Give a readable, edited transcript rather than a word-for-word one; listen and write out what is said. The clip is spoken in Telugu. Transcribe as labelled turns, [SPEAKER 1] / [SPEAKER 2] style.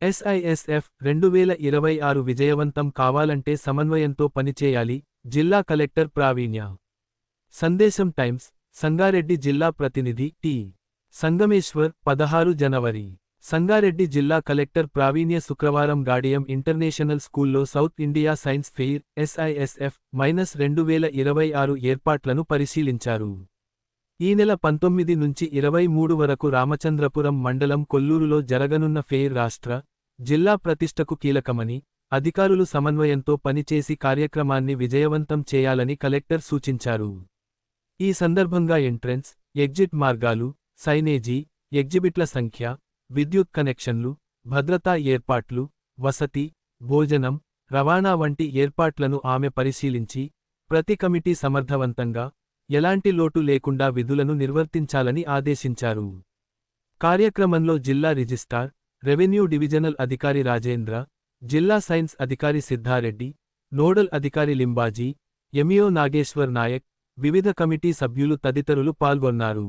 [SPEAKER 1] SISF 2026 విజయవంతం కావాలంటే సమన్వయంతో పనిచేయాలి. జిల్లా కలెక్టర్ ప్రావీణ్య. సందేశం టైమ్స్, సంగారెడ్డి జిల్లా ప్రతినిధి టి. సంగమేశ్వర్. 16 జనవరి. సంగారెడ్డి జిల్లా కలెక్టర్ ప్రావీణ్య శుక్రవారం గాడియం ఇంటర్నేషనల్ స్కూల్లో south India science fair SISF -2026 ఏర్పాట్లను పరిశీలించారు. ఈ నెల 19 నుంచి 23 వరకు రామచంద్రపురం మండలం కొల్లూరులో జరగనున్న ఫెయిర్ రాష్ట్ర, జిల్లా ప్రతిష్టకు కీలకమని, అధికారులు సమన్వయంతో పనిచేసి కార్యక్రమాన్ని విజయవంతం చేయాలని కలెక్టర్ సూచించారు. ఈ సందర్భంగా ఎంట్రెన్స్, ఎగ్జిట్ మార్గాలు, సైనేజీ, ఎగ్జిబిట్ల సంఖ్య, విద్యుత్ కనెక్షన్లు, భద్రతా ఏర్పాట్లు, వసతి, భోజనం, రవాణా వంటి ఏర్పాట్లను ఆమె పరిశీలించి, ప్రతి కమిటీ సమర్థవంతంగా, ఎలాంటి లోటు లేకుండా విధులను నిర్వర్తించాలని ఆదేశించారు. కార్యక్రమంలో జిల్లా రిజిస్ట్రార్, రెవెన్యూ డివిజనల్ అధికారి రాజేంద్ర, జిల్లా సైన్స్ అధికారి సిద్ధారెడ్డి, నోడల్ అధికారి లింబాజీ, ఎంఈఓ నాగేశ్వర్ నాయక్, వివిధ కమిటీ సభ్యులు తదితరులు పాల్గొన్నారు.